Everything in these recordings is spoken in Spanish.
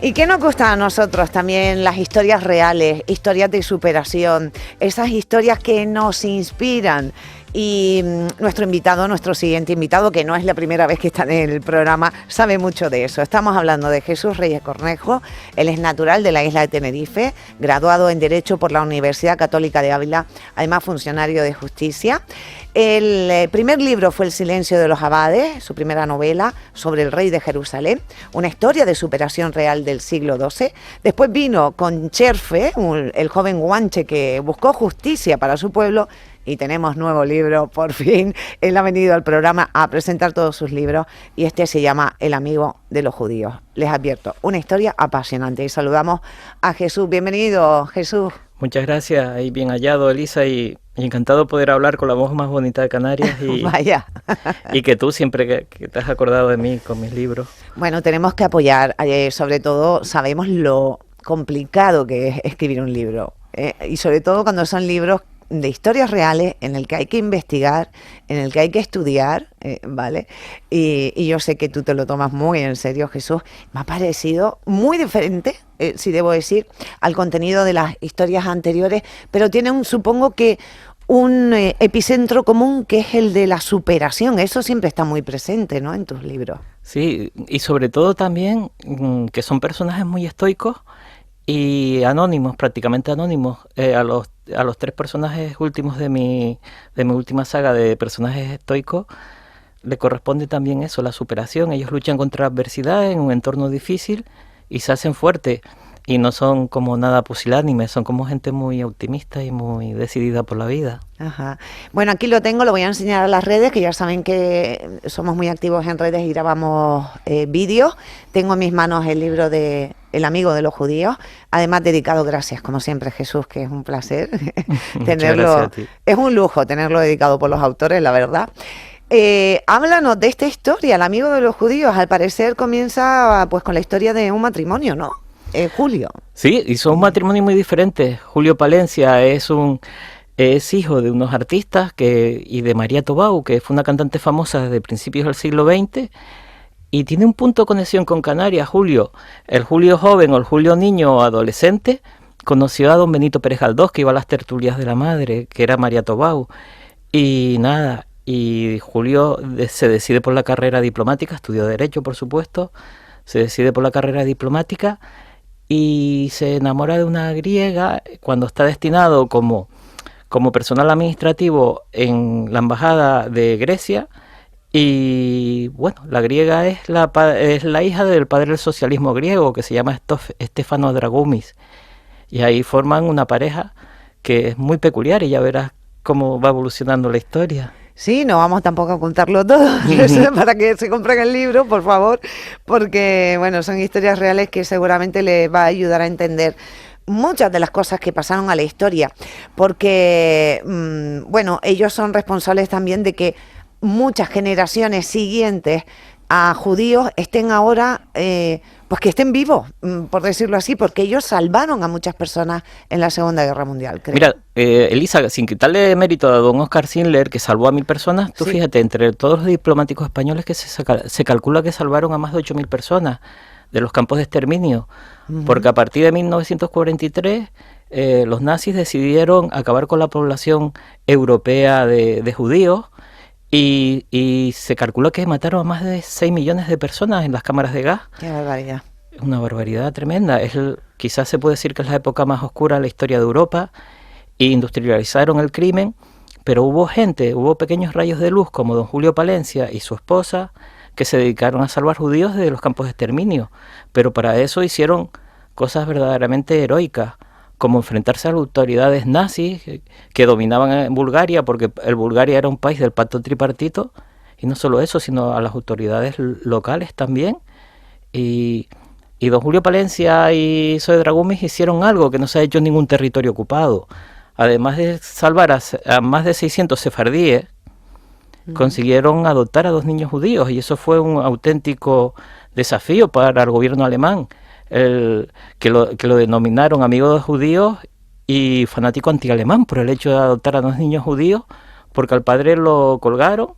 ¿Y qué nos gusta a nosotros también? Las historias reales, historias de superación, esas historias que nos inspiran. Y nuestro siguiente invitado, que no es la primera vez que está en el programa, sabe mucho de eso. Estamos hablando de Jesús Reyes Cornejo. Él es natural de la isla de Tenerife, graduado en Derecho por la Universidad Católica de Ávila, además funcionario de justicia. El primer libro fue El silencio de los abades, su primera novela sobre el rey de Jerusalén, una historia de superación real del siglo XII. Después vino con Cherfe, el joven guanche que buscó justicia para su pueblo. Y tenemos nuevo libro, por fin. Él ha venido al programa a presentar todos sus libros y este se llama El amigo de los judíos. Les advierto, una historia apasionante. Y saludamos a Jesús. Bienvenido, Jesús. Muchas gracias, y bien hallado, Elisa, y encantado poder hablar con la voz más bonita de Canarias. Y, vaya. Y que tú siempre que te has acordado de mí con mis libros. Bueno, tenemos que apoyar, sobre todo sabemos lo complicado que es escribir un libro. Y sobre todo cuando son libros de historias reales en el que hay que investigar, en el que hay que estudiar, ¿vale? Y yo sé que tú te lo tomas muy en serio, Jesús. Me ha parecido muy diferente, si debo decir, al contenido de las historias anteriores, pero tiene supongo que un epicentro común, que es el de la superación. Eso siempre está muy presente, ¿no?, en tus libros. Sí, y sobre todo también que son personajes muy estoicos y anónimos, prácticamente anónimos. A los tres personajes últimos de mi última saga de personajes estoicos le corresponde también eso, la superación. Ellos luchan contra la adversidad en un entorno difícil y se hacen fuertes, y no son como nada pusilánimes, son como gente muy optimista y muy decidida por la vida. Ajá. Bueno, aquí lo tengo, lo voy a enseñar a las redes, que ya saben que somos muy activos en redes y grabamos vídeos. Tengo en mis manos el libro de El amigo de los judíos, además dedicado, gracias como siempre, Jesús, que es un placer tenerlo. Es un lujo tenerlo dedicado por los autores, la verdad. Háblanos de esta historia, El amigo de los judíos. Al parecer comienza pues con la historia de un matrimonio, ¿no? Julio. Sí, y son un matrimonio muy diferente. Julio Palencia es hijo de unos artistas y de María Tobau, que fue una cantante famosa desde principios del siglo XX, y tiene un punto de conexión con Canarias. Julio, el Julio joven o el Julio niño o adolescente, conoció a don Benito Pérez Galdós, que iba a las tertulias de la madre, que era María Tobau, y nada, y Julio se decide por la carrera diplomática, estudió Derecho, por supuesto, se decide por la carrera diplomática y se enamora de una griega cuando está destinado como personal administrativo en la embajada de Grecia. Y bueno, la griega es la hija del padre del socialismo griego, que se llama Stefano Dragoumis, y ahí forman una pareja que es muy peculiar, y ya verás cómo va evolucionando la historia. Sí, no vamos tampoco a contarlo todo para que se compren el libro, por favor, porque bueno, son historias reales que seguramente les va a ayudar a entender muchas de las cosas que pasaron a la historia, porque bueno, ellos son responsables también de que muchas generaciones siguientes a judíos estén ahora, pues que estén vivos, por decirlo así, porque ellos salvaron a muchas personas en la Segunda Guerra Mundial, creo. Mira, Elisa, sin quitarle mérito a don Oscar Schindler, que salvó a 1000 personas, tú fíjate, entre todos los diplomáticos españoles que se calcula que salvaron a más de 8000 personas de los campos de exterminio, porque a partir de 1943 los nazis decidieron acabar con la población europea de judíos, y se calcula que mataron a más de 6 millones de personas en las cámaras de gas. ¡Qué barbaridad! Es una barbaridad tremenda. Quizás se puede decir que es la época más oscura de la historia de Europa. Industrializaron el crimen, pero hubo pequeños rayos de luz, como don Julio Palencia y su esposa, que se dedicaron a salvar judíos de los campos de exterminio. Pero para eso hicieron cosas verdaderamente heroicas, como enfrentarse a las autoridades nazis que dominaban en Bulgaria, porque Bulgaria era un país del pacto tripartito, y no solo eso, sino a las autoridades locales también. Y don Julio Palencia y Zoe Dragoumis hicieron algo que no se ha hecho en ningún territorio ocupado. Además de salvar a más de 600 sefardíes, consiguieron adoptar a 2 niños judíos, y eso fue un auténtico desafío para el gobierno alemán, que lo denominaron amigo de judíos y fanático antialemán por el hecho de adoptar a 2 niños judíos, porque al padre lo colgaron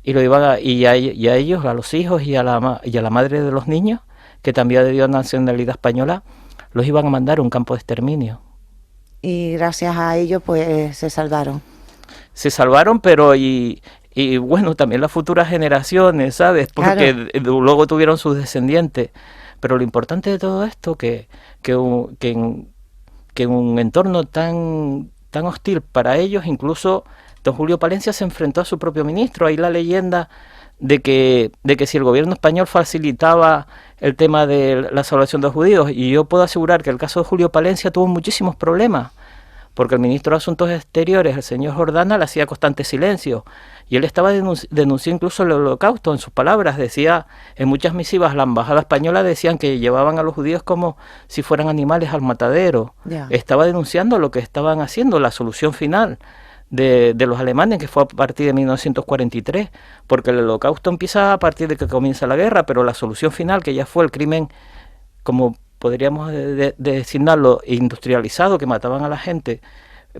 y a ellos, a los hijos y a la madre de los niños, que también dio nacionalidad española, los iban a mandar a un campo de exterminio. Y gracias a ello, pues se salvaron. Se salvaron, pero y bueno, también las futuras generaciones, ¿sabes? Porque claro, luego tuvieron sus descendientes. Pero lo importante de todo esto, que en un entorno tan hostil para ellos, incluso don Julio Palencia se enfrentó a su propio ministro. Hay la leyenda de que si el gobierno español facilitaba el tema de la salvación de los judíos, y yo puedo asegurar que el caso de Julio Palencia tuvo muchísimos problemas, porque el ministro de Asuntos Exteriores, el señor Jordana, le hacía constante silencio, y él estaba denunciando incluso el Holocausto. En sus palabras decía, en muchas misivas, la embajada española decían que llevaban a los judíos como si fueran animales al matadero. Estaba denunciando lo que estaban haciendo, la solución final de los alemanes, que fue a partir de 1943, porque el Holocausto empieza a partir de que comienza la guerra, pero la solución final, que ya fue el crimen, como podríamos designarlo, industrializado, que mataban a la gente.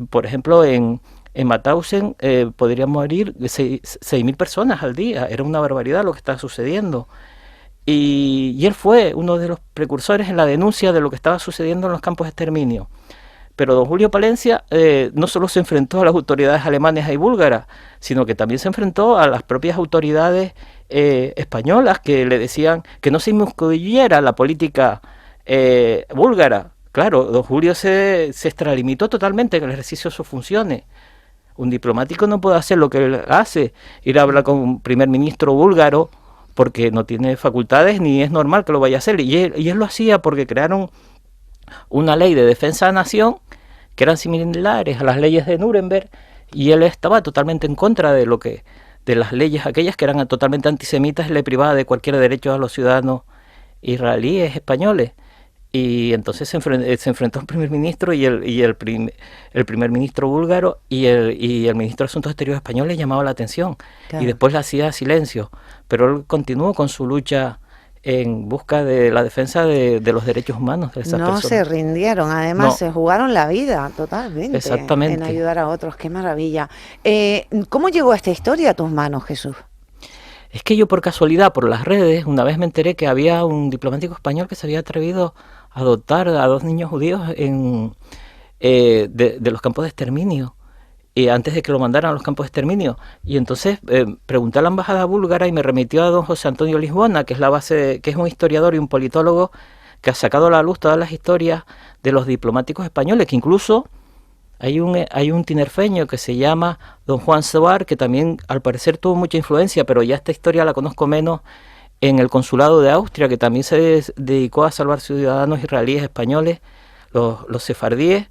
Por ejemplo, en Mauthausen podrían morir 6.000 personas al día. Era una barbaridad lo que estaba sucediendo. Y él fue uno de los precursores en la denuncia de lo que estaba sucediendo en los campos de exterminio. Pero don Julio Palencia no solo se enfrentó a las autoridades alemanas y búlgaras, sino que también se enfrentó a las propias autoridades españolas, que le decían que no se inmiscuyera la política búlgara. Claro, don Julio se extralimitó totalmente en el ejercicio de sus funciones. Un diplomático no puede hacer lo que él hace, ir a hablar con un primer ministro búlgaro, porque no tiene facultades ni es normal que lo vaya a hacer. Y él lo hacía porque crearon una ley de defensa de nación que eran similares a las leyes de Nuremberg, y él estaba totalmente en contra de las leyes aquellas que eran totalmente antisemitas y le privaba de cualquier derecho a los ciudadanos israelíes, españoles. Y entonces se enfrentó al primer ministro y el primer ministro búlgaro y el ministro de Asuntos Exteriores español le llamaba la atención, claro, y después le hacía silencio, pero él continuó con su lucha en busca de la defensa de los derechos humanos de esas personas. No se rindieron, además se jugaron la vida totalmente. Exactamente. En ayudar a otros. Qué maravilla. ¿Cómo llegó esta historia a tus manos, Jesús? Es que yo, por casualidad, por las redes, una vez me enteré que había un diplomático español que se había atrevido a adoptar a 2 niños judíos de los campos de exterminio, y antes de que lo mandaran a los campos de exterminio. Y entonces pregunté a la embajada búlgara y me remitió a don José Antonio Lisbona, que es la base, que es un historiador y un politólogo que ha sacado a la luz todas las historias de los diplomáticos españoles, que incluso hay un tinerfeño que se llama don Juan Sobar, que también al parecer tuvo mucha influencia, pero ya esta historia la conozco menos, en el consulado de Austria, que también se dedicó a salvar ciudadanos israelíes españoles, los sefardíes.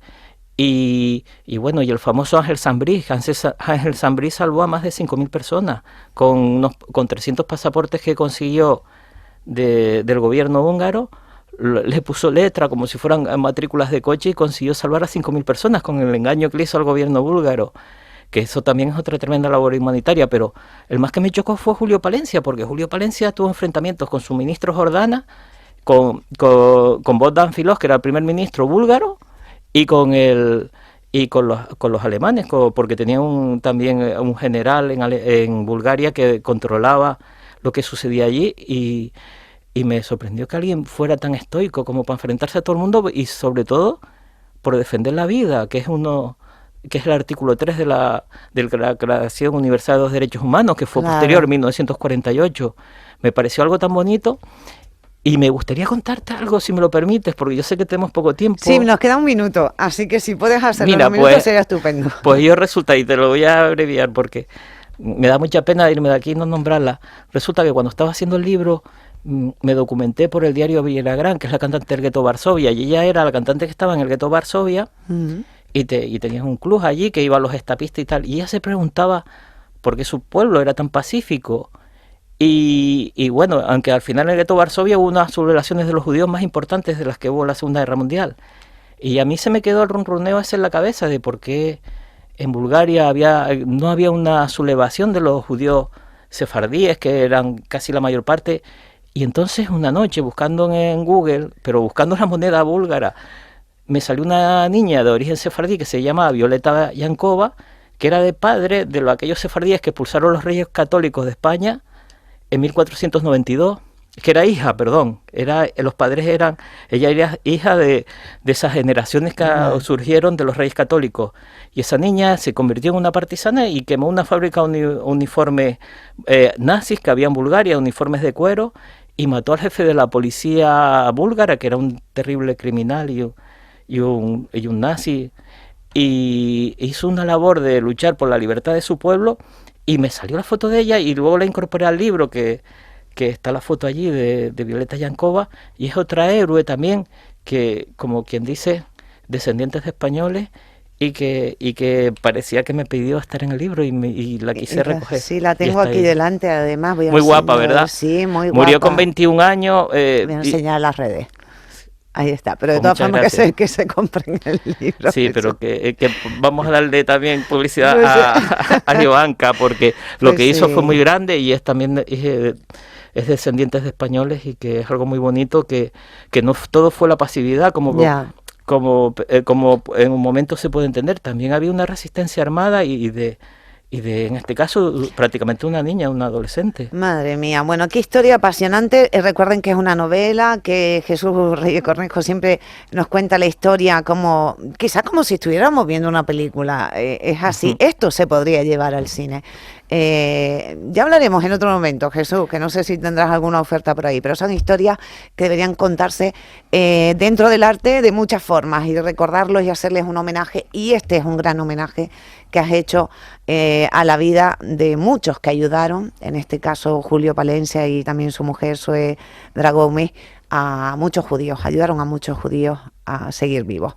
Y bueno, y el famoso Ángel Sambriz. Ángel Sambriz salvó a más de 5.000 personas con 300 pasaportes que consiguió del gobierno húngaro. Le puso letra como si fueran matrículas de coche y consiguió salvar a 5.000 personas con el engaño que le hizo al gobierno búlgaro, que eso también es otra tremenda labor humanitaria. Pero el más que me chocó fue Julio Palencia, porque Julio Palencia tuvo enfrentamientos con su ministro Jordana, con Bogdan Filos, que era el primer ministro búlgaro, y con los alemanes, porque tenían también un general en Bulgaria que controlaba lo que sucedía allí, y me sorprendió que alguien fuera tan estoico como para enfrentarse a todo el mundo, y sobre todo por defender la vida, que es el artículo 3 de la Declaración Universal de los Derechos Humanos, que fue posterior, en 1948. Me pareció algo tan bonito. Y me gustaría contarte algo, si me lo permites, porque yo sé que tenemos poco tiempo. Sí, nos queda 1 minuto, así que si puedes hacerlo en 1 minuto sería estupendo. Pues yo resulta, y te lo voy a abreviar porque me da mucha pena irme de aquí y no nombrarla. Resulta que cuando estaba haciendo el libro me documenté por el diario Villagrán, que es la cantante del gueto Varsovia, y ella era la cantante que estaba en el gueto Varsovia, y tenías un club allí que iban los estapistas y tal, y ella se preguntaba por qué su pueblo era tan pacífico. Y bueno, aunque al final en el gueto Varsovia hubo unas sublevaciones de los judíos más importantes de las que hubo en la Segunda Guerra Mundial. Y a mí se me quedó el ronroneo ese en la cabeza de por qué en Bulgaria no había una sublevación de los judíos sefardíes, que eran casi la mayor parte. Y entonces una noche, buscando en Google, pero buscando la moneda búlgara, me salió una niña de origen sefardí que se llamaba Violeta Yankova, que era de padre de aquellos sefardíes que expulsaron los reyes católicos de España en 1492, que era hija, perdón, los padres eran, ella era hija de esas generaciones que surgieron de los reyes católicos, y esa niña se convirtió en una partisana y quemó una fábrica de uniformes nazis que había en Bulgaria, uniformes de cuero, y mató al jefe de la policía búlgara, que era un terrible criminal y un nazi, y hizo una labor de luchar por la libertad de su pueblo, y me salió la foto de ella, y luego la incorporé al libro, que está la foto allí de Violeta Yankova, y es otra héroe también, que, como quien dice, descendientes de españoles, y que parecía que me pidió estar en el libro, y la quise recoger. Sí, la tengo aquí delante, además. Muy guapa, ¿verdad? Sí, muy guapa. Murió con 21 años. Voy a enseñar las redes. Ahí está, pero de Pues todas formas que se compren el libro. Sí, pero que vamos a darle también publicidad a Joanca, porque lo que hizo fue muy grande, y es también es descendientes de españoles, y que es algo muy bonito, que no todo fue la pasividad, como en un momento se puede entender. También había una resistencia armada y de en este caso prácticamente una niña, una adolescente. Madre mía, bueno, qué historia apasionante. Recuerden que es una novela, que Jesús Reyes Cornejo siempre nos cuenta la historia quizás como si estuviéramos viendo una película. Es así, esto se podría llevar al cine. Ya hablaremos en otro momento, Jesús, que no sé si tendrás alguna oferta por ahí, pero son historias que deberían contarse dentro del arte de muchas formas, y recordarlos y hacerles un homenaje, y este es un gran homenaje que has hecho a la vida de muchos que ayudaron, en este caso Julio Palencia y también su mujer Zoe Dragomé, a muchos judíos, ayudaron a muchos judíos a seguir vivos.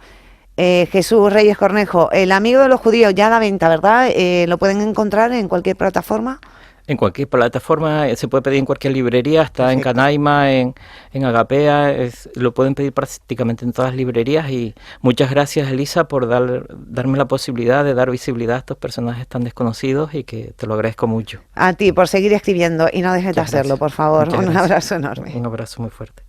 Jesús Reyes Cornejo, El amigo de los judíos, ya a la venta, ¿verdad? ¿Lo pueden encontrar en cualquier plataforma? En cualquier plataforma, se puede pedir en cualquier librería, está Perfecto. En Canaima, en Agapea, lo pueden pedir prácticamente en todas las librerías. Y muchas gracias, Elisa, por darme la posibilidad de dar visibilidad a estos personajes tan desconocidos, y que te lo agradezco mucho. A ti por seguir escribiendo, y no dejes de hacerlo, por favor. Un abrazo enorme. Un abrazo muy fuerte.